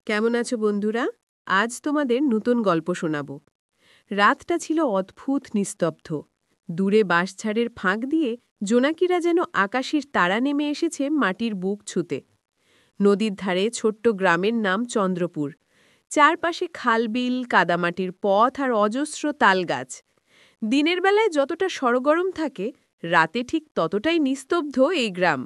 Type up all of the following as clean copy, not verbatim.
কেমন আছো বন্ধুরা? আজ তোমাদের নতুন গল্প শোনাব। রাতটা ছিল অদ্ভুত নিস্তব্ধ। দূরে বাঁশঝাড়ের ফাঁক দিয়ে জোনাকিরা যেন আকাশের তারা নেমে এসেছে মাটির বুক ছুঁতে। নদীর ধারে ছোট্ট গ্রামের নাম চন্দ্রপুর। চারপাশে খালবিল, কাদামাটির পথ আর অজস্র তালগাছ। দিনের বেলায় যতটা সরগরম থাকে, রাতে ঠিক ততটাই নিস্তব্ধ এই গ্রাম।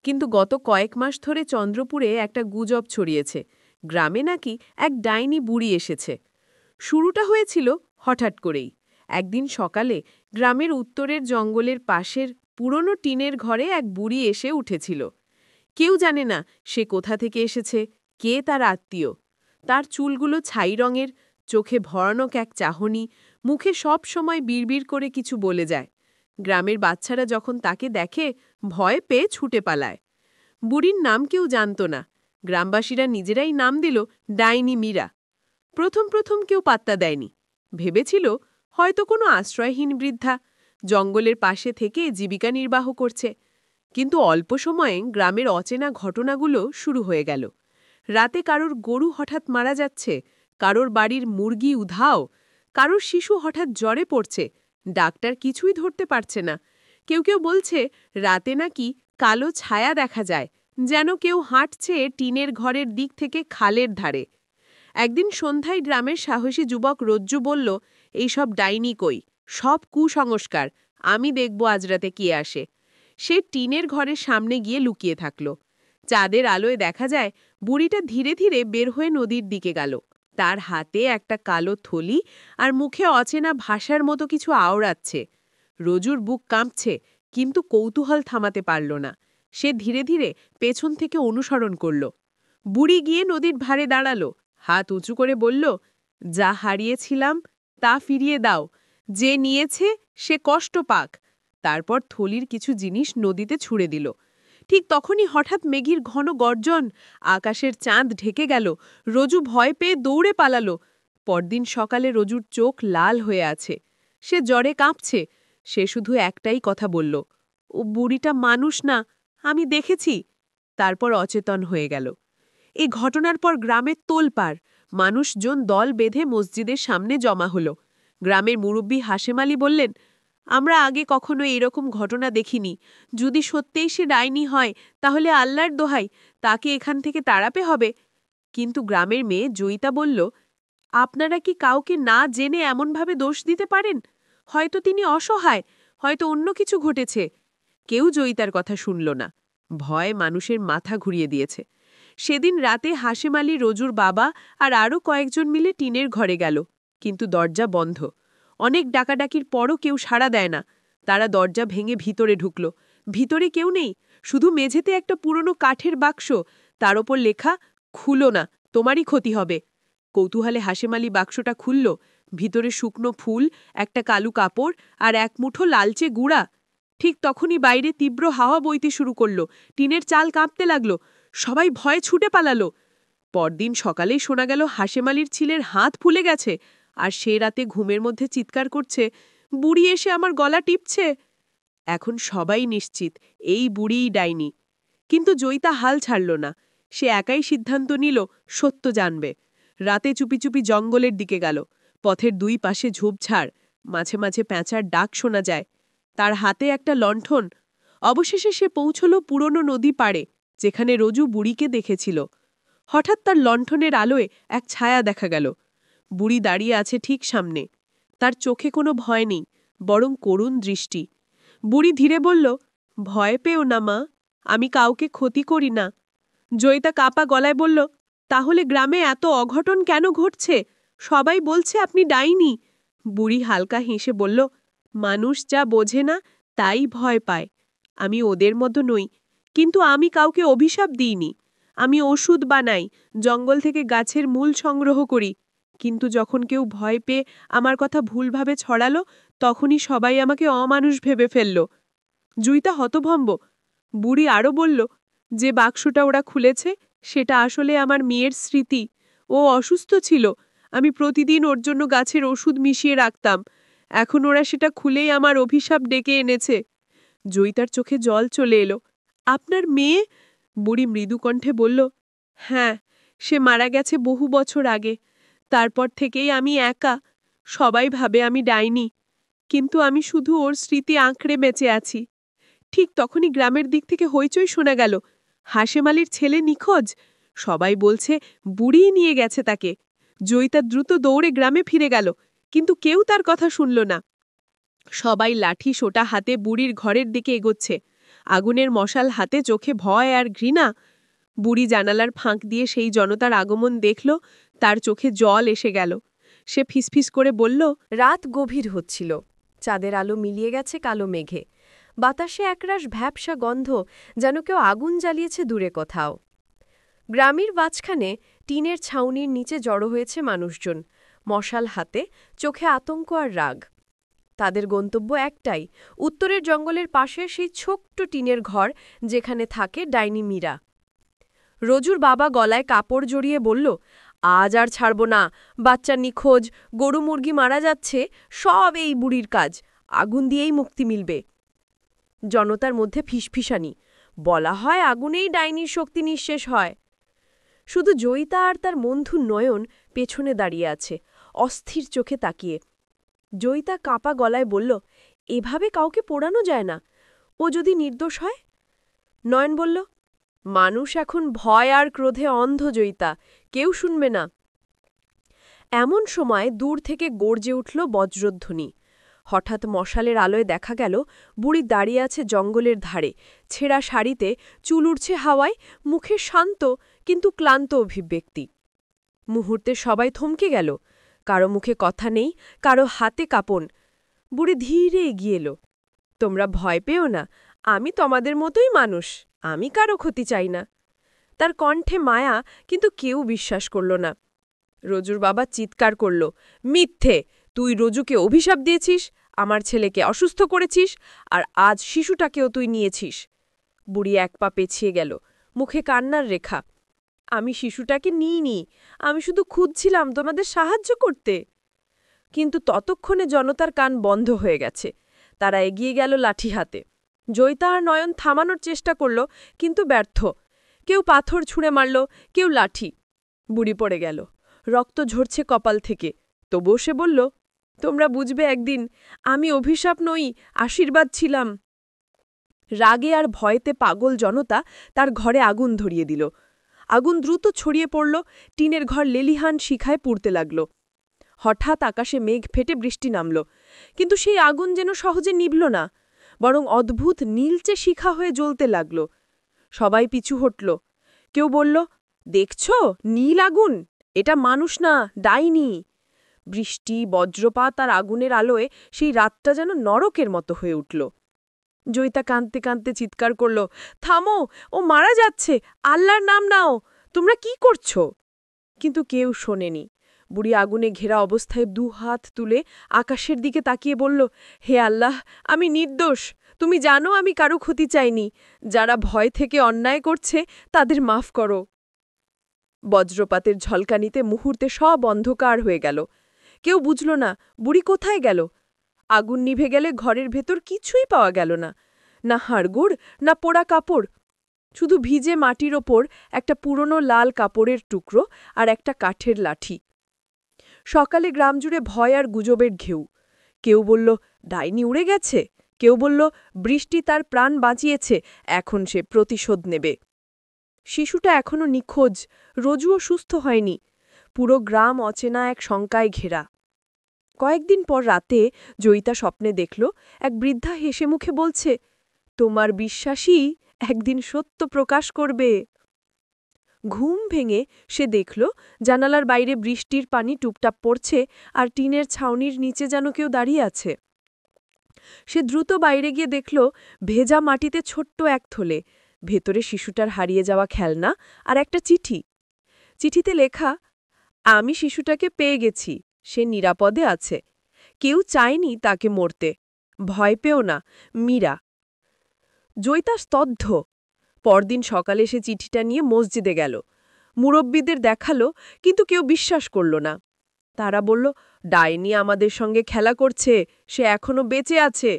কিন্তু গত কয়েক মাস ধরে চন্দ্রপুরে একটা গুজব ছড়িয়েছে। গ্রামে নাকি এক ডাইনি বুড়ি এসেছে। শুরুটা হয়েছিল হঠাৎ করেই। একদিন সকালে গ্রামের উত্তরের জঙ্গলের পাশের পুরনো টিনের ঘরে এক বুড়ি এসে উঠেছিল। কেউ জানে না সে কোথা থেকে এসেছে, কে তার আত্মীয়। তার চুলগুলো ছাই রঙের, চোখে ভয়ানক এক চাহনি, মুখে সব সময় বিড়বিড় করে কিছু বলে যায়। গ্রামের বাচ্চারা যখন তাকে দেখে, ভয় পেয়ে ছুটে পালায়। বুড়ির নাম কেউ জানত না। গ্রামবাসীরা নিজেরাই নাম দিল ডাইনি মীরা। প্রথম প্রথম কেউ পাত্তা দেয়নি। ভেবেছিল হয়তো কোনো আশ্রয়হীন বৃদ্ধা, জঙ্গলের পাশে থেকে জীবিকা নির্বাহ করছে। কিন্তু অল্প সময়ে গ্রামের অচেনা ঘটনাগুলো শুরু হয়ে গেল। রাতে কারোর গরু হঠাৎ মারা যাচ্ছে, কারোর বাড়ির মুরগি উধাও, কারোর শিশু হঠাৎ জ্বরে পড়ছে, ডাক্তার কিছুই ধরতে পারছে না। কেউ কেউ বলছে রাতে নাকি কালো ছায়া দেখা যায়, যেন কেউ হাঁটছে টিনের ঘরের দিক থেকে খালের ধারে। একদিন সন্ধ্যায় গ্রামের সাহসী যুবক রজ্জু বলল, এইসব ডাইনি কই, সব কুসংস্কার, আমি দেখব আজ রাতে কি আসে। সে টিনের ঘরের সামনে গিয়ে লুকিয়ে থাকল। চাঁদের আলোয় দেখা যায় বুড়িটা ধীরে ধীরে বের হয়ে নদীর দিকে গেল। তার হাতে একটা কালো থলি আর মুখে অচেনা ভাষার মতো কিছু আওড়াচ্ছে। রজুর বুক কাঁপছে, কিন্তু কৌতূহল থামাতে পারল না। সে ধীরে ধীরে পেছন থেকে অনুসরণ করল। বুড়ি গিয়ে নদীর ধারে দাঁড়ালো, হাত উঁচু করে বলল, যা হারিয়েছিলাম তা ফিরিয়ে দাও, যে নিয়েছে সে কষ্ট পাক। তারপর থলির কিছু জিনিস নদীতে ছুঁড়ে দিল। ঠিক তখনই হঠাৎ মেঘের ঘন গর্জন, আকাশের চাঁদ ঢেকে গেল। রজু ভয় পেয়ে দৌড়ে পালালো। পরদিন সকালে রজুর চোখ লাল হয়ে আছে, সে জ্বরে কাঁপছে। সে শুধু একটাই কথা বলল, ও বুড়িটা মানুষ না, আমি দেখেছি। তারপর অচেতন হয়ে গেল। এই ঘটনার পর গ্রামের তোলপাড়, মানুষজন দল বেঁধে মসজিদের সামনে জমা হল। গ্রামের মুরব্বী হাশেম আলী বললেন, আমরা আগে কখনো এরকম ঘটনা দেখিনি। যদি সত্যিই সে ডাইনি হয়, তাহলে আল্লাহর দোহাই, তাকে এখান থেকে তাড়াতে হবে। কিন্তু গ্রামের মেয়ে জয়িতা বলল, আপনারা কি কাউকে না জেনে এমনভাবে দোষ দিতে পারেন? হয়তো তিনি অসহায়, হয়তো অন্য কিছু ঘটেছে। কেউ জয়িতার কথা শুনল না। ভয় মানুষের মাথা ঘুরিয়ে দিয়েছে। সেদিন রাতে হাশেম আলী, রজুর বাবা আর আরও কয়েকজন মিলে টিনের ঘরে গেল, কিন্তু দরজা বন্ধ। অনেক ডাকাডাকির পরও কেউ সাড়া দেয় না। তারা দরজা ভেঙে ভিতরে ঢুকল। ভিতরে কেউ নেই, শুধু মেঝেতে একটা পুরনো কাঠের বাক্স, তার ওপর লেখা, খুলো না, তোমারই ক্ষতি হবে। কৌতূহলে হাশেম আলী বাক্সটা খুলল। ভিতরে শুকনো ফুল, একটা কালু কাপড় আর এক মুঠো লালচে গুঁড়া। ঠিক তখনই বাইরে তীব্র হাওয়া বইতে শুরু করল। টিনের চাল কাঁপতে লাগল। সবাই ভয়ে ছুটে পালালো। পরদিন সকালেই শোনা গেল হাশেম আলীর ছেলের হাত ফুলে গেছে, আর সে রাতে ঘুমের মধ্যে চিৎকার করছে, বুড়ি এসে আমার গলা টিপছে। এখন সবাই নিশ্চিত এই বুড়িই ডাইনি। কিন্তু জয়িতা হাল ছাড়ল না। সে একাই সিদ্ধান্ত নিল সত্য জানবে। রাতে চুপি চুপি জঙ্গলের দিকে গেল। পথের দুই পাশে ঝোপঝাড়, মাঝে মাঝে প্যাঁচার ডাক শোনা যায়। তার হাতে একটা লণ্ঠন। অবশেষে সে পৌঁছল পুরনো নদী পাড়ে, যেখানে রজু বুড়িকে দেখেছিল। হঠাৎ তার লণ্ঠনের আলোয় এক ছায়া দেখা গেল। বুড়ি দাঁড়িয়ে আছে ঠিক সামনে। তার চোখে কোনো ভয় নেই, বরং করুণ দৃষ্টি। বুড়ি ধীরে বলল, ভয় পেও না মা, আমি কাউকে ক্ষতি করি না। জয়িতা কাপা গলায় বলল, তাহলে গ্রামে এত অঘটন কেন ঘটছে? সবাই বলছে আপনি ডাইনি। বুড়ি হালকা হেসে বলল, মানুষ যা বোঝে না তাই ভয় পায়। আমি ওদের মতো নই, কিন্তু আমি কাউকে অভিশাপ দিইনি। আমি ওষুধ বানাই, জঙ্গল থেকে গাছের মূল সংগ্রহ করি। কিন্তু যখন কেউ ভয় পেয়ে আমার কথা ভুলভাবে ছড়ালো, তখনই সবাই আমাকে অমানুষ ভেবে ফেলল। জুইতা হতভম্ব। বুড়ি আরও বলল, যে বাক্সটা ওরা খুলেছে সেটা আসলে আমার মেয়ের স্মৃতি। ও অসুস্থ ছিল, আমি প্রতিদিন ওর জন্য গাছের ওষুধ মিশিয়ে রাখতাম। এখন ওরা সেটা খুলেই আমার অভিশাপ ডেকে এনেছে। জয়িতার চোখে জল চলে এলো। আপনার মেয়ে? বুড়ি মৃদু কণ্ঠে বলল, হ্যাঁ, সে মারা গেছে বহু বছর আগে। তারপর থেকেই আমি একা। সবাই ভাবে আমি ডাইনি, কিন্তু আমি শুধু ওর স্মৃতি আঁকড়ে বেঁচে আছি। ঠিক তখনই গ্রামের দিক থেকে হইচই শোনা গেল। হাশেম আলীর ছেলে নিখোঁজ। সবাই বলছে বুড়িই নিয়ে গেছে তাকে। জয়িতা দ্রুত দৌড়ে গ্রামে ফিরে গেল, কিন্তু কেউ তার কথা শুনল না। সবাই লাঠি সোটা হাতে বুড়ির ঘরের দিকে এগোচ্ছে। আগুনের মশাল হাতে, চোখে ভয় আর ঘৃণা। বুড়ি জানালার ফাঁক দিয়ে সেই জনতার আগমন দেখল, তার চোখে জল এসে গেল। সে ফিসফিস করে বলল, রাত গভীর হচ্ছিল, চাঁদের আলো মিলিয়ে গেছে কালো মেঘে। বাতাসে একরাশ ভ্যাপসা গন্ধ, যেন কেউ আগুন জ্বালিয়েছে দূরে কোথাও। গ্রামের মাঝখানে টিনের ছাউনির নিচে জড়ো হয়েছে মানুষজন, মশাল হাতে, চোখে আতঙ্ক আর রাগ। তাদের গন্তব্য একটাই, উত্তরের জঙ্গলের পাশে সেই ছোট্ট টিনের ঘর যেখানে থাকে ডাইনি মীরা। রজুর বাবা গলায় কাপড় জড়িয়ে বলল, আজ আর ছাড়ব না। বাচ্চা নিখোঁজ, গরু মুরগি মারা যাচ্ছে, সব এই বুড়ির কাজ। আগুন দিয়েই মুক্তি মিলবে। জনতার মধ্যে ফিসফিসানি, বলা হয় আগুনেই ডাইনির শক্তি নিঃশেষ হয়। শুধু জয়িতা আর তার বন্ধু নয়ন পেছনে দাঁড়িয়ে আছে, অস্থির চোখে তাকিয়ে। জয়িতা কাঁপা গলায় বলল, এভাবে কাউকে পোড়ানো যায় না। ও যদি নির্দোষ হয়? নয়ন বলল, মানুষ এখন ভয় আর ক্রোধে অন্ধ জয়িতা, কেউ শুনবে না। এমন সময় দূর থেকে গর্জে উঠল বজ্রধ্বনি। হঠাৎ মশালের আলোয় দেখা গেল বুড়ি দাঁড়িয়ে আছে জঙ্গলের ধারে, ছেঁড়া শাড়িতে, চুল উড়ছে হাওয়ায়, মুখে শান্ত কিন্তু ক্লান্ত অভিব্যক্তি। মুহূর্তে সবাই থমকে গেল। কারো মুখে কথা নেই, কারো হাতে কাঁপন। বুড়ি ধীরে এগিয়ে এলো। তোমরা ভয় পেও না, আমি তোমাদের মতোই মানুষ, আমি কারো ক্ষতি চাই না। তার কণ্ঠে মায়া, কিন্তু কেউ বিশ্বাস করল না। রজুর বাবা চিৎকার করল, মিথ্যে! তুই রজুকে অভিশাপ দিয়েছিস, আমার ছেলেকে অসুস্থ করেছিস, আর আজ শিশুটাকেও তুই নিয়েছিস। বুড়ি এক পা পেছিয়ে গেল, মুখে কান্নার রেখা। আমি শিশুটাকে নিইনি, আমি শুধু খুঁজছিলাম তোমাদের সাহায্য করতে। কিন্তু ততক্ষণে জনতার কান বন্ধ হয়ে গেছে। তারা এগিয়ে গেল লাঠি হাতে। জয়িতা আর নয়ন থামানোর চেষ্টা করল, কিন্তু ব্যর্থ। কেউ পাথর ছুঁড়ে মারল, কেউ লাঠি। বুড়ি পড়ে গেল, রক্ত ঝরছে কপাল থেকে। তবুও সে বলল, তোমরা বুঝবে একদিন, আমি অভিশাপ নই, আশীর্বাদ ছিলাম। রাগে আর ভয়েতে পাগল জনতা তার ঘরে আগুন ধরিয়ে দিল। আগুন দ্রুত ছড়িয়ে পড়ল, টিনের ঘর লেলিহান শিখায় পুড়তে লাগল। হঠাৎ আকাশে মেঘ ফেটে বৃষ্টি নামল, কিন্তু সেই আগুন যেন সহজে নিভল না, বরং অদ্ভুত নীলচে শিখা হয়ে জ্বলতে লাগল। সবাই পিছু হটল। কেউ বলল, দেখছ, নীল আগুন, এটা মানুষ না, ডাইনি। বৃষ্টি, বজ্রপাত আর আগুনের আলোয় সেই রাতটা যেন নরকের মতো হয়ে উঠল। জয়িতা কাঁদতে কাঁদতে চিৎকার করল, থামো, ও মারা যাচ্ছে, আল্লাহর নাম নাও, তোমরা কি করছ? কিন্তু কেউ শোনেনি। বুড়ি আগুনে ঘেরা অবস্থায় দুহাত তুলে আকাশের দিকে তাকিয়ে বলল, হে আল্লাহ, আমি নির্দোষ, তুমি জানো আমি কারো ক্ষতি চাইনি। যারা ভয় থেকে অন্যায় করছে তাদের মাফ করো। বজ্রপাতের ঝলকানিতে মুহূর্তে সব অন্ধকার হয়ে গেল। কেউ বুঝল না বুড়ি কোথায় গেল। আগুন নিভে গেলে ঘরের ভেতর কিছুই পাওয়া গেল না, না হাড়গোড়, না পোড়া কাপড়, শুধু ভিজে মাটির ওপর একটা পুরনো লাল কাপড়ের টুকরো আর একটা কাঠের লাঠি। সকালে গ্রাম জুড়ে ভয় আর গুজবের ঘেউ। কেউ বলল, ডাইনি উড়ে গেছে, কেউ বলল, বৃষ্টি তার প্রাণ বাঁচিয়েছে, এখন সে প্রতিশোধ নেবে। শিশুটা এখনো নিখোঁজ, রজুও সুস্থ হয়নি। পুরো গ্রাম অচেনা এক শঙ্কায় ঘেরা। কয়েকদিন পর রাতে জয়িতা স্বপ্নে দেখল, এক বৃদ্ধা হেসে মুখে বলছে, তোমার বিশ্বাসই একদিন সত্য প্রকাশ করবে। ঘুম ভেঙে সে দেখল জানালার বাইরে বৃষ্টির পানি টুপটাপ পড়ছে, আর টিনের ছাউনির নিচে যেন কেউ দাঁড়িয়ে আছে। সে দ্রুত বাইরে গিয়ে দেখল ভেজা মাটিতে ছোট্ট এক থলে, ভেতরে শিশুটার হারিয়ে যাওয়া খেলনা আর একটা চিঠি। চিঠিতে লেখা, আমি শিশুটাকে পেয়ে গেছি, সে নিরাপদে আছে, কেউ চায়নি তাকে মরতে, ভয় পেও না, মীরা। জয়িতা স্তব্ধ। পরদিন সকালে সে চিঠিটা নিয়ে মসজিদে গেল। মুরব্বীদের দেখালো, কিন্তু কেউ বিশ্বাস করল না। তারা বলল, ডাইনি আমাদের সঙ্গে খেলা করছে, সে এখনো বেঁচে আছে।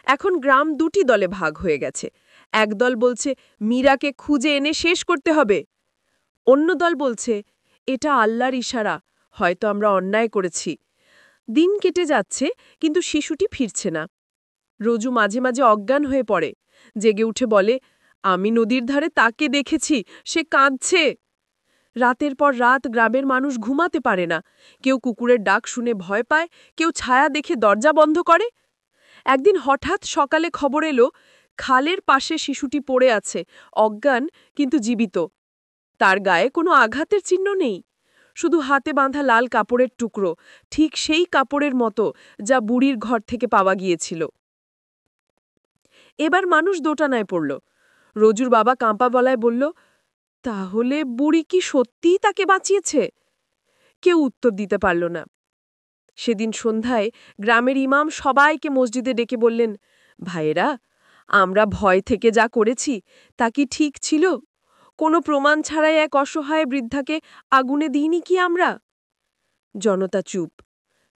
এখন গ্রাম দুটি দলে ভাগ হয়ে গেছে। একদল বলছে, মীরাকে খুঁজে এনে শেষ করতে হবে। অন্য দল বলছে, এটা আল্লাহর ইশারা, হয়তো আমরা অন্যায় করেছি। দিন কেটে যাচ্ছে, কিন্তু শিশুটি ফিরছে না। রোজু মাঝে মাঝে অজ্ঞান হয়ে পড়ে, জেগে উঠে বলে, আমি নদীর ধারে তাকে দেখেছি, সে কাঁদছে। রাতের পর রাত গ্রামের মানুষ ঘুমাতে পারে না। কেউ কুকুরের ডাক শুনে ভয় পায়, কেউ ছায়া দেখে দরজা বন্ধ করে। একদিন হঠাৎ সকালে খবর এলো, খালের পাশে শিশুটি পড়ে আছে, অজ্ঞান কিন্তু জীবিত। তার গায়ে কোনো আঘাতের চিহ্ন নেই, শুধু হাতে বাঁধা লাল কাপড়ের টুকরো, ঠিক সেই কাপড়ের মতো যা বুড়ির ঘর থেকে পাওয়া গিয়েছিল। এবার মানুষ দোটানায় পড়ল। রোজুর বাবা কাঁপা গলায় বলল, তাহলে বুড়ি কি সত্যিই তাকে বাঁচিয়েছে? কেউ উত্তর দিতে পারল না। সেদিন সন্ধ্যায় গ্রামের ইমাম সবাইকে মসজিদে ডেকে বললেন, ভাইয়েরা, আমরা ভয় থেকে যা করেছি তা কি ঠিক ছিল? কোনো প্রমাণ ছাড়াই এক অসহায় বৃদ্ধাকে আগুনে দিইনি কি আমরা? জনতা চুপ,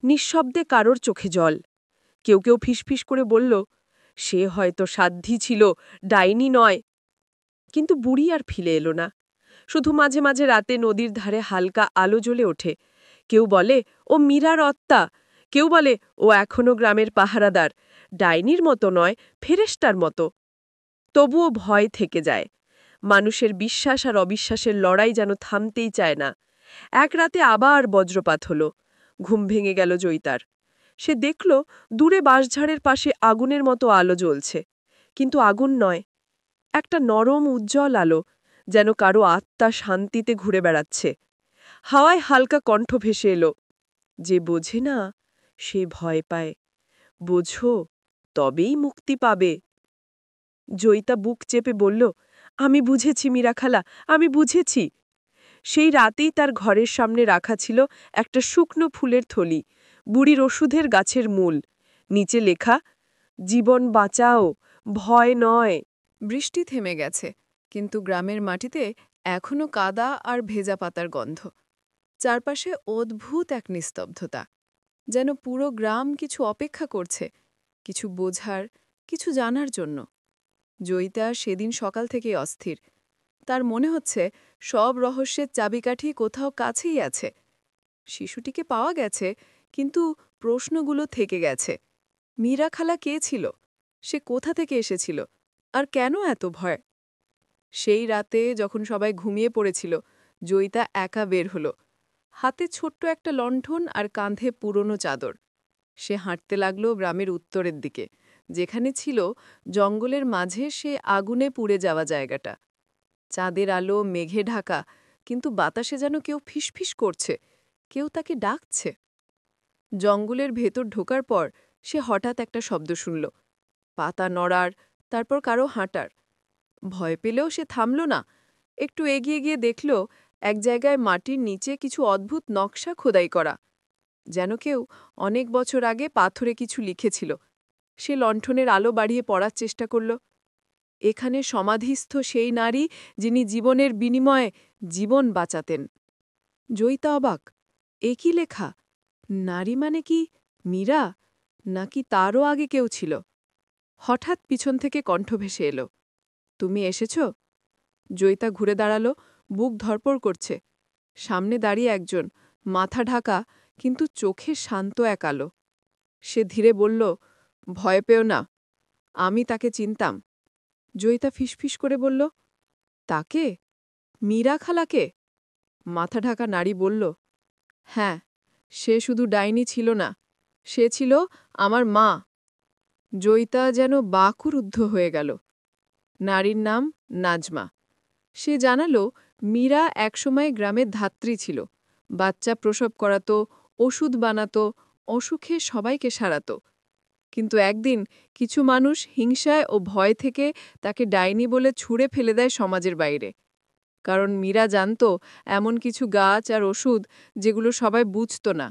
নিঃশব্দে কারোর চোখে জল। কেউ কেউ ফিসফিস করে বলল, সে হয়তো সাধ্যি ছিল, ডাইনি নয়। কিন্তু বুড়ি আর ফিরে এলো না। শুধু মাঝে মাঝে রাতে নদীর ধারে হালকা আলো জ্বলে ওঠে। কেউ বলে, ও মীরার আত্মা। কেউ বলে, ও এখনো গ্রামের পাহারাদার, ডাইনির মতো নয়, ফেরেশতার মতো। তবুও ভয় থেকে যায়। মানুষের বিশ্বাস আর অবিশ্বাসের লড়াই যেন থামতেই চায় না। এক রাতে আবার বজ্রপাত হলো। ঘুম ভেঙে গেল জয়িতার। সে দেখল দূরে বাঁশঝাড়ের পাশে আগুনের মতো আলো জ্বলছে। কিন্তু আগুন নয়, একটা নরম উজ্জ্বল আলো, যেন কারো আত্মা শান্তিতে ঘুরে বেড়াচ্ছে। হাওয়ায় হালকা কণ্ঠ ভেসে এলো, যে বোঝে না সে ভয় পায়, বোঝো তবেই মুক্তি পাবে। জয়িতা বুক চেপে বলল, আমি বুঝেছি মীরা খালা, আমি বুঝেছি। সেই রাতেই তার ঘরের সামনে রাখা ছিল একটা শুকনো ফুলের থলি, বুড়ির ওষুধের গাছের মূল। নিচে লেখা, জীবন বাঁচাও, ভয় নয়। বৃষ্টি থেমে গেছে, কিন্তু গ্রামের মাটিতে এখনো কাদা আর ভেজা পাতার গন্ধ। চারপাশে অদ্ভুত এক নিস্তব্ধতা, যেন পুরো গ্রাম কিছু অপেক্ষা করছে, কিছু বোঝার, কিছু জানার জন্য। জয়িতা সেদিন সকাল থেকেই অস্থির। তার মনে হচ্ছে সব রহস্যের চাবিকাঠি কোথাও কাছেই আছে। শিশুটিকে পাওয়া গেছে, কিন্তু প্রশ্নগুলো থেকে গেছে। মীরা খালা কে ছিল? সে কোথা থেকে এসেছিল? আর কেন এত ভয়? সেই রাতে যখন সবাই ঘুমিয়ে পড়েছিল, জয়িতা একা বের হলো। হাতে ছোট্ট একটা লণ্ঠন আর কাঁধে পুরনো চাদর। সে হাঁটতে লাগল গ্রামের উত্তরের দিকে, যেখানে ছিল জঙ্গলের মাঝে সে আগুনে পুড়ে যাওয়া জায়গাটা। চাঁদের আলো মেঘে ঢাকা, কিন্তু বাতাসে যেন কেউ ফিসফিস করছে, কেউ তাকে ডাকছে। জঙ্গলের ভেতর ঢোকার পর সে হঠাৎ একটা শব্দ শুনল, পাতা নড়ার, তারপর কারো হাঁটার। ভয় পেলেও সে থামল না। একটু এগিয়ে গিয়ে দেখল এক জায়গায় মাটির নিচে কিছু অদ্ভুত নকশা খোদাই করা, যেন কেউ অনেক বছর আগে পাথরে কিছু লিখেছিল। সে লণ্ঠনের আলো বাড়িয়ে পড়ার চেষ্টা করল। এখানে সমাধিস্থ সেই নারী যিনি জীবনের বিনিময়ে জীবন বাঁচাতেন। জয়িতা অবাক, এ কি লেখা? নারী মানে কি মীরা, নাকি তারও আগে কেউ ছিল? হঠাৎ পিছন থেকে কণ্ঠ ভেসে এলো, তুমি এসেছ? জয়িতা ঘুরে দাঁড়াল, বুক ধরপড় করছে। সামনে দাঁড়িয়ে একজন, মাথা ঢাকা, কিন্তু চোখে শান্ত এক আলো। সে ধীরে বলল, ভয় পেও না, আমি তাকে চিনতাম। জয়িতা ফিসফিস করে বলল, তাকে? মীরা খালাকে? মাথা ঢাকা নারী বলল, হ্যাঁ, সে শুধু ডাইনি ছিল না, সে ছিল আমার মা। জয়িতা যেন বাকরুদ্ধ হয়ে গেল। নারীর নাম নাজমা। সে জানালো মীরা একসময় গ্রামের ধাত্রী ছিল, বাচ্চা প্রসব করাত, ওষুধ বানাত, অসুখে সবাইকে সারাত। কিন্তু একদিন কিছু মানুষ হিংসায় ও ভয় থেকে তাকে ডাইনি বলে ছুঁড়ে ফেলে দেয় সমাজের বাইরে। কারণ মীরা জানত এমন কিছু গাছ আর ওষুধ যেগুলো সবাই বুঝত না।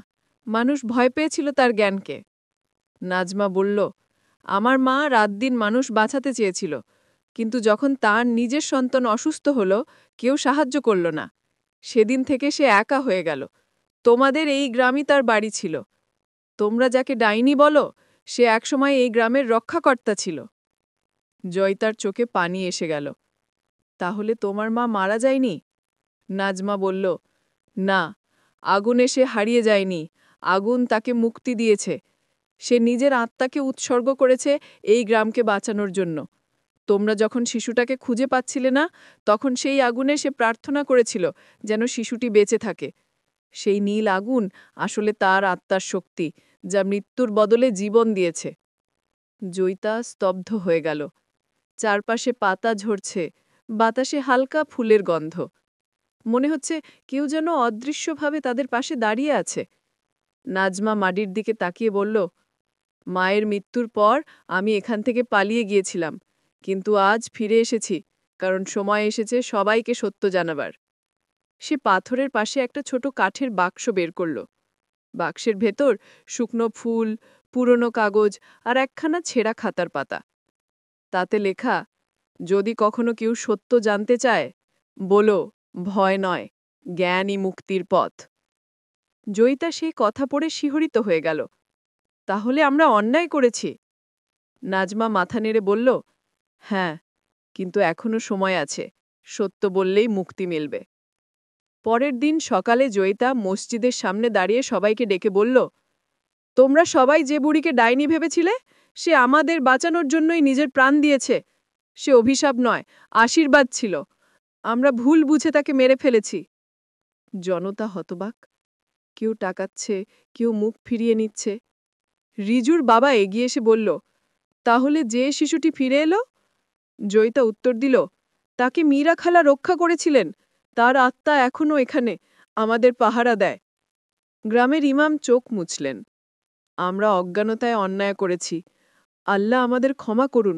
মানুষ ভয় পেয়েছিল তার জ্ঞানকে। নাজমা বলল, আমার মা রাত দিন মানুষ বাঁচাতে চেয়েছিল, কিন্তু যখন তার নিজের সন্তান অসুস্থ হল, কেউ সাহায্য করল না। সেদিন থেকে সে একা হয়ে গেল। তোমাদের এই গ্রামই তার বাড়ি ছিল। তোমরা যাকে ডাইনি বলো, সে একসময় এই গ্রামের রক্ষাকর্তা ছিল। জয়িতার চোখে পানি এসে গেল। তাহলে তোমার মা মারা যায়নি? নাজমা বলল, না, আগুন এসে হারিয়ে যায়নি, আগুন তাকে মুক্তি দিয়েছে। সে নিজের আত্মাকে উৎসর্গ করেছে এই গ্রামকে বাঁচানোর জন্য। তোমরা যখন শিশুটাকে খুঁজে পাচ্ছিলে না, তখন সেই আগুনে সে প্রার্থনা করেছিল যেন শিশুটি বেঁচে থাকে। সেই নীল আগুন আসলে তার আত্মার শক্তি, যা মৃত্যুর বদলে জীবন দিয়েছে। জয়িতা স্তব্ধ হয়ে গেল। চারপাশে পাতা ঝরছে, বাতাসে হালকা ফুলের গন্ধ। মনে হচ্ছে কেউ যেন অদৃশ্যভাবে তাদের পাশে দাঁড়িয়ে আছে। নাজমা মাটির দিকে তাকিয়ে বলল, মায়ের মৃত্যুর পর আমি এখান থেকে পালিয়ে গিয়েছিলাম, কিন্তু আজ ফিরে এসেছি, কারণ সময় এসেছে সবাইকে সত্য জানাবার। সে পাথরের পাশে একটা ছোট কাঠের বাক্স বের করল। বাক্সের ভেতর শুকনো ফুল, পুরনো কাগজ আর একখানা ছেঁড়া খাতার পাতা। তাতে লেখা, যদি কখনো কেউ সত্য জানতে চায়, বলো, ভয় নয়, জ্ঞানই মুক্তির পথ। জয়িতা সেই কথা পড়ে শিহরিত হয়ে গেল। তাহলে আমরা অন্যায় করেছি? নাজমা মাথা নেড়ে বলল, হ্যাঁ, কিন্তু এখনো সময় আছে, সত্য বললেই মুক্তি মিলবে। পরের দিন সকালে জয়িতা মসজিদের সামনে দাঁড়িয়ে সবাইকে ডেকে বলল, তোমরা সবাই যে বুড়িকে ডাইনি ভেবেছিলে, সে আমাদের বাঁচানোর জন্যই নিজের প্রাণ দিয়েছে। সে অভিশাপ নয়, আশীর্বাদ ছিল। আমরা ভুল বুঝে তাকে মেরে ফেলেছি। জনতা হতবাক। কেউ টাকাচ্ছে, কেউ মুখ ফিরিয়ে নিচ্ছে। রিজুর বাবা এগিয়ে এসে বলল, তাহলে যে শিশুটি ফিরে এলো? জয়িতা উত্তর দিল, তাকে মীরা খালা রক্ষা করেছিলেন। তার আত্মা এখনও এখানে, আমাদের পাহারা দেয়। গ্রামের ইমাম চোখ মুছলেন। আমরা অজ্ঞানতায় অন্যায় করেছি, আল্লাহ আমাদের ক্ষমা করুন।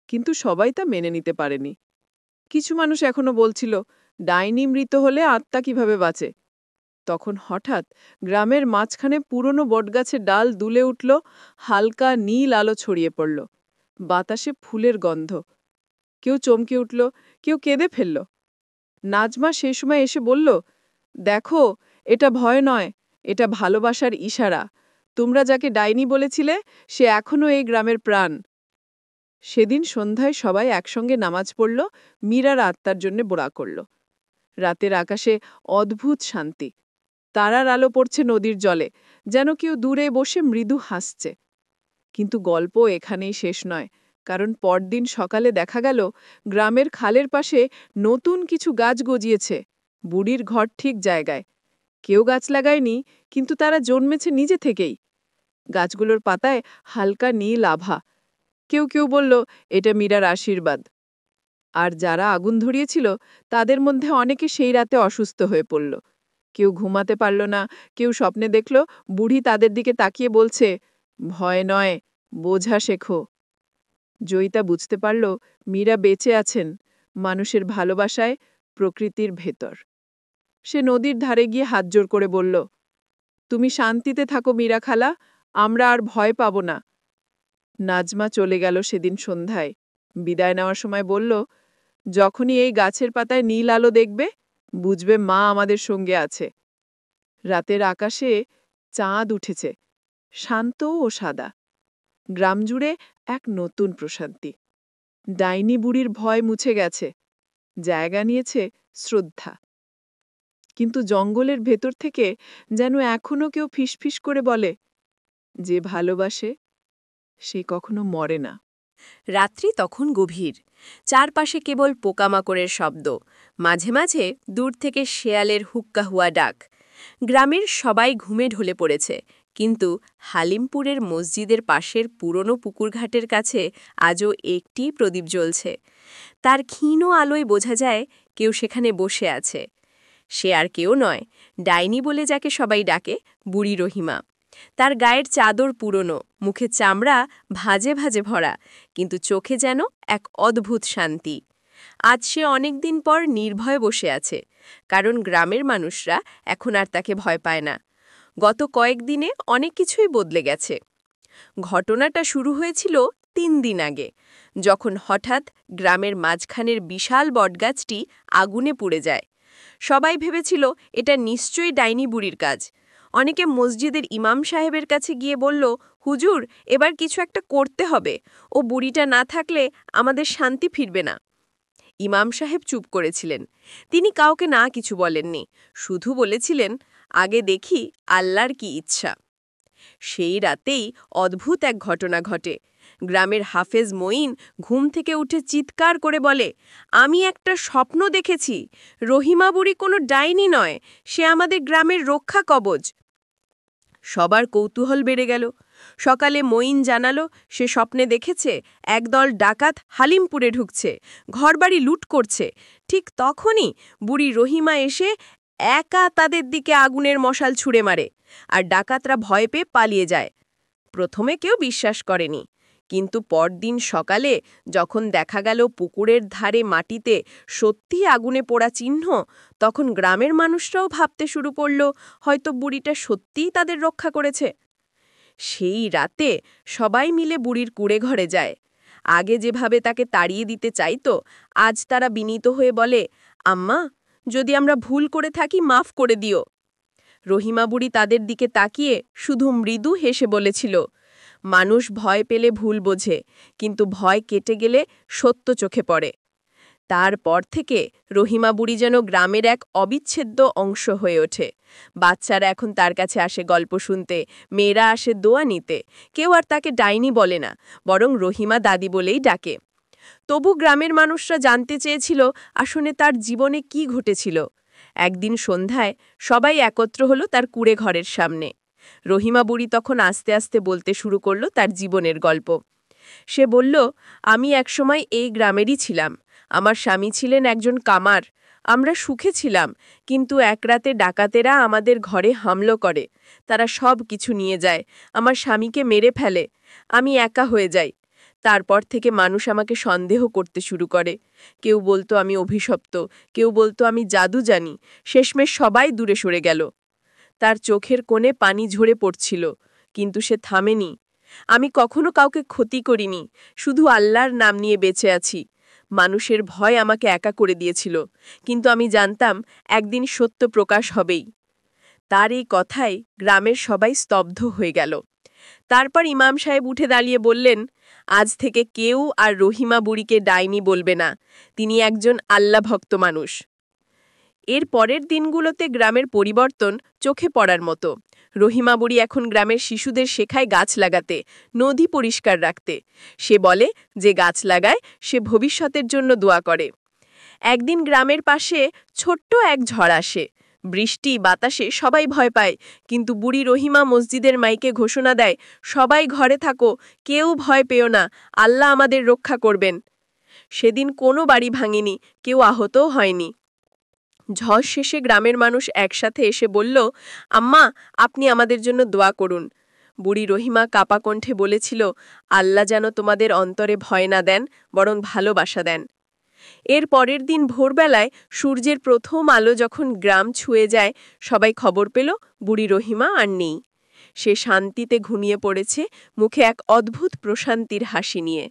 কিন্তু সবাই তা মেনে নিতে পারেনি। কিছু মানুষ এখনো বলছিল, ডাইনি মৃত হলে আত্মা কিভাবে বাঁচে। তখন হঠাৎ গ্রামের মাঝখানে পুরনো বটগাছের ডাল দুলে উঠল, হালকা নীল আলো ছড়িয়ে পড়ল। বাতাসে ফুলের গন্ধ। কেউ চমকে উঠল, কেউ কেঁদে ফেলল। নাজমা সে সময় এসে বলল, দেখো, এটা ভয় নয়, এটা ভালোবাসার ইশারা। তোমরা যাকে ডাইনি বলেছিলে, সে এখনও এই গ্রামের প্রাণ। সেদিন সন্ধ্যায় সবাই একসঙ্গে নামাজ পড়ল, মীরার আত্মার জন্য বোরা করল। রাতের আকাশে অদ্ভুত শান্তি। তারার আলো পড়ছে নদীর জলে, যেন কেউ দূরে বসে মৃদু হাসছে। কিন্তু গল্প এখানেই শেষ নয়, কারণ পরদিন সকালে দেখা গেল গ্রামের খালের পাশে নতুন কিছু গাছ গজিয়েছে, বুড়ির ঘর ঠিক জায়গায়। কেউ গাছ লাগায়নি, কিন্তু তারা জন্মেছে নিজে থেকেই। গাছগুলোর পাতায় হালকা নীল আভা। কেউ কেউ বলল, এটা মীরার আশীর্বাদ। আর যারা আগুন ধরিয়েছিল, তাদের মধ্যে অনেকে সেই রাতে অসুস্থ হয়ে পড়ল। কেউ ঘুমাতে পারল না, কেউ স্বপ্নে দেখল বুড়ি তাদের দিকে তাকিয়ে বলছে, ভয় নয়, বোঝা শেখো। জয়িতা বুঝতে পারল মীরা বেঁচে আছেন মানুষের ভালোবাসায়, প্রকৃতির ভেতর। সে নদীর ধারে গিয়ে হাত জোর করে বলল, তুমি শান্তিতে থাকো মীরা খালা, আমরা আর ভয় পাব না। নাজমা চলে গেল সেদিন সন্ধ্যায়। বিদায় নেওয়ার সময় বলল, যখনই এই গাছের পাতায় নীল আলো দেখবে, বুঝবে মা আমাদের সঙ্গে আছে। রাতের আকাশে চাঁদ উঠেছে, শান্ত ও সাদা। গ্রাম জুড়ে এক নতুন প্রশান্তি। ডাইনি বুড়ির ভয় মুছে গেছে, জায়গা নিয়েছে শ্রদ্ধা। কিন্তু জঙ্গলের ভেতর থেকে যেন এখনো কেউ ফিসফিস করে বলে, যে ভালোবাসে সে কখনো মরে না। রাত্রি তখন গভীর। চারপাশে কেবল পোকামাকড়ের শব্দ, মাঝে মাঝে দূর থেকে শেয়ালের হুক্কা হুয়া ডাক। গ্রামের সবাই ঘুমে ঢলে পড়েছে, কিন্তু হালিমপুরের মসজিদের পাশের পুরনো পুকুরঘাটের কাছে আজও একটি প্রদীপ জ্বলছে। তার ক্ষীণ আলোয় বোঝা যায় কেউ সেখানে বসে আছে। সে আর কেউ নয়, ডাইনি বলে যাকে সবাই ডাকে, বুড়ি রহিমা। তার গায়ের চাদর পুরনো, মুখে চামড়া ভাজে ভাজে ভরা, কিন্তু চোখে যেন এক অদ্ভুত শান্তি। আজ সে অনেক দিন পর নির্ভয়ে বসে আছে, কারণ গ্রামের মানুষরা এখন আর তাকে ভয় পায় না। গত কয়েকদিনে অনেক কিছুই বদলে গেছে। ঘটনাটা শুরু হয়েছিল ৩ দিন আগে, যখন হঠাৎ গ্রামের মাঝখানের বিশাল বটগাছটি আগুনে পুড়ে যায়। সবাই ভেবেছিল এটা নিশ্চয়ই ডাইনি বুড়ির কাজ। অনেকে মসজিদের ইমাম সাহেবের কাছে গিয়ে বলল, হুজুর, এবার কিছু একটা করতে হবে, ও বুড়িটা না থাকলে আমাদের শান্তি ফিরবে না। ইমাম সাহেব চুপ করেছিলেন। তিনি কাউকে না কিছু বলেননি, শুধু বলেছিলেন, আগে দেখি আল্লাহর কি ইচ্ছা। সেই রাতেই অদ্ভুত এক ঘটনা ঘটে। গ্রামের হাফেজ মঈন ঘুম থেকে উঠে চিৎকার করে বলে, আমি একটা স্বপ্ন দেখেছি। রহিমা বুড়ি কোনো ডাইনি নয়, সে আমাদের গ্রামের রক্ষা কবচ। সবার কৌতূহল বেড়ে গেল। সকালে মঈন জানালো সে স্বপ্নে দেখেছে একদল ডাকাত হালিমপুরে ঢুকছে, ঘরবাড়ি লুট করছে। ঠিক তখনই বুড়ি রহিমা এসে একা তাদের দিকে আগুনের মশাল ছুঁড়ে মারে, আর ডাকাতরা ভয় পেয়ে পালিয়ে যায়। প্রথমে কেউ বিশ্বাস করেনি, কিন্তু পরদিন সকালে যখন দেখা গেল পুকুরের ধারে মাটিতে সত্যি আগুনে পোড়া চিহ্ন, তখন গ্রামের মানুষরাও ভাবতে শুরু করল হয়তো বুড়িটা সত্যিই তাদের রক্ষা করেছে। সেই রাতে সবাই মিলে বুড়ির কুঁড়ে ঘরে যায়। আগে যেভাবে তাকে তাড়িয়ে দিতে চাইতো, আজ তারা বিনীত হয়ে বলে, আম্মা, যদি আমরা ভুল করে থাকি মাফ করে দিও। রহিমা বুড়ি তাদের দিকে তাকিয়ে শুধু মৃদু হেসে বলেছিল, মানুষ ভয় পেলে ভুল বোঝে, কিন্তু ভয় কেটে গেলে সত্য চোখে পড়ে। তারপর থেকে রহিমা বুড়ি যেন গ্রামের এক অবিচ্ছেদ্য অংশ হয়ে ওঠে। বাচ্চারা এখন তার কাছে আসে গল্প শুনতে, মেয়েরা আসে দোয়া নিতে। কেউ আর তাকে ডাইনি বলে না, বরং রহিমা দাদি বলেই ডাকে। তবু গ্রামের মানুষরা জানতে চেয়েছিল আসলে তার জীবনে কি ঘটেছিল। একদিন সন্ধ্যায় সবাই একত্র হলো তার কুঁড়ে ঘরের সামনে। রহিমা বুড়ি তখন আস্তে আস্তে বলতে শুরু করলো তার জীবনের গল্প। সে বলল, আমি একসময় এই গ্রামেরই ছিলাম। আমার স্বামী ছিলেন একজন কামার। আমরা সুখে ছিলাম, কিন্তু এক রাতে ডাকাতেরা আমাদের ঘরে হামলা করে। তারা সব কিছু নিয়ে যায়, আমার স্বামীকে মেরে ফেলে। আমি একা হয়ে যাই। তারপর থেকে মানুষ আমাকে সন্দেহ করতে শুরু করে। কেউ বলতো আমি অভিশপ্ত, কেউ বলতো আমি জাদু জানি। শেষমেশ সবাই দূরে সরে গেল। তার চোখের কোণে পানি ঝরে পড়ছিল, কিন্তু সে থামেনি। আমি কখনো কাউকে ক্ষতি করিনি, শুধু আল্লাহর নাম নিয়ে বেঁচে আছি। মানুষের ভয় আমাকে একা করে দিয়েছিল, কিন্তু আমি জানতাম একদিন সত্য প্রকাশ হবেই। তার এই কথায় গ্রামের সবাই স্তব্ধ হয়ে গেল। তারপর ইমাম সাহেব উঠে দাঁড়িয়ে বললেন, আজ থেকে কেউ আর রহিমা বুড়িকে ডাইনি বলবে না। তিনি একজন আল্লাহ ভক্ত মানুষ। এর পরের দিনগুলোতে গ্রামের পরিবর্তন চোখে পড়ার মতো। রহিমা বুড়ি এখন গ্রামের শিশুদের শেখায় গাছ লাগাতে, নদী পরিষ্কার রাখতে। সে বলে যে গাছ লাগায় সে ভবিষ্যতের জন্য দোয়া করে। একদিন গ্রামের পাশে ছোট্ট এক ঝড় আসে। বৃষ্টি বাতাসে সবাই ভয় পায়, কিন্তু বুড়ি রহিমা মসজিদের মাইকে ঘোষণা দেয়, সবাই ঘরে থাকো, কেউ ভয় পেও না, আল্লাহ আমাদের রক্ষা করবেন। সেদিন কোনো বাড়ি ভাঙেনি, কেউ আহতও হয়নি। ঝড় শেষে গ্রামের মানুষ একসাথে এসে বলল, আম্মা, আপনি আমাদের জন্য দোয়া করুন। বুড়ি রহিমা কাপা কণ্ঠে বলেছিল, আল্লাহ যেন তোমাদের অন্তরে ভয় না দেন, বরং ভালোবাসা দেন। এর পরের দিন ভোরবেলায় সূর্যের প্রথম আলো যখন গ্রাম ছুঁয়ে যায়, সবাই খবর পেল বুড়ি রহিমা আর নেই। সে শান্তিতে ঘুমিয়ে পড়েছে, মুখে এক অদ্ভুত প্রশান্তির হাসি নিয়ে।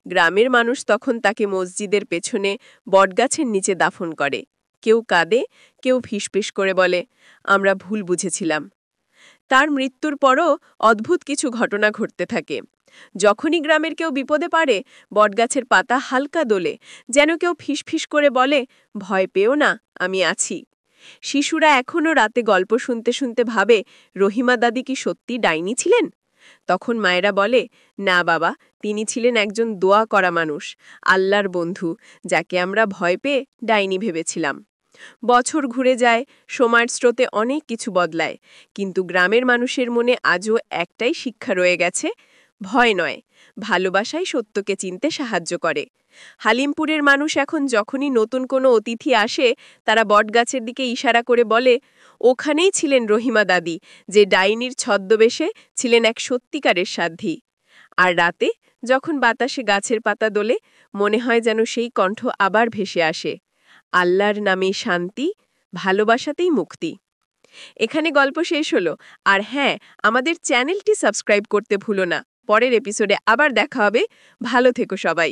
গ্রামের মানুষ তখন তাকে মসজিদের পেছনে বটগাছের নিচে দাফন করে। কেউ কাঁদে, কেউ ফিসফিস করে বলে, আমরা ভুল বুঝেছিলাম। তার মৃত্যুর পরও অদ্ভুত কিছু ঘটনা ঘটতে থাকে। যখনই গ্রামের কেউ বিপদে পারে, বটগাছের পাতা হালকা দোলে, যেন কেউ ফিসফিস করে বলে, ভয় পেও না, আমি আছি। শিশুরা এখনও রাতে গল্প শুনতে শুনতে ভাবে, রহিমা দাদি কি সত্যি ডাইনি ছিলেন? তখন মায়েরা বলে, না বাবা, তিনি ছিলেন একজন দোয়া করা মানুষ, আল্লাহর বন্ধু, যাকে আমরা ভয় পেয়ে ডাইনি ভেবেছিলাম। বছর ঘুরে যায়, সময়ের স্রোতে অনেক কিছু বদলায়, কিন্তু গ্রামের মানুষের মনে আজও একটাই শিক্ষা রয়ে গেছে, ভয় নয়, ভালোবাসাই সত্যকে চিনতে সাহায্য করে। হালিমপুরের মানুষ এখন যখনই নতুন কোনো অতিথি আসে, তারা বটগাছের দিকে ইশারা করে বলে, ওখানেই ছিলেন রহিমা দাদি, যে ডাইনির ছদ্মবেশে ছিলেন এক সত্যিকারের সাধ্যী। আর রাতে যখন বাতাসে গাছের পাতা দোলে, মনে হয় যেন সেই কণ্ঠ আবার ভেসে আসে, আল্লাহর নামে শান্তি, ভালোবাসাতেই মুক্তি। এখানে গল্প শেষ হলো। আর হ্যাঁ, আমাদের চ্যানেলটি সাবস্ক্রাইব করতে ভুলো না। পরের এপিসোডে আবার দেখা হবে। ভালো থেকো সবাই।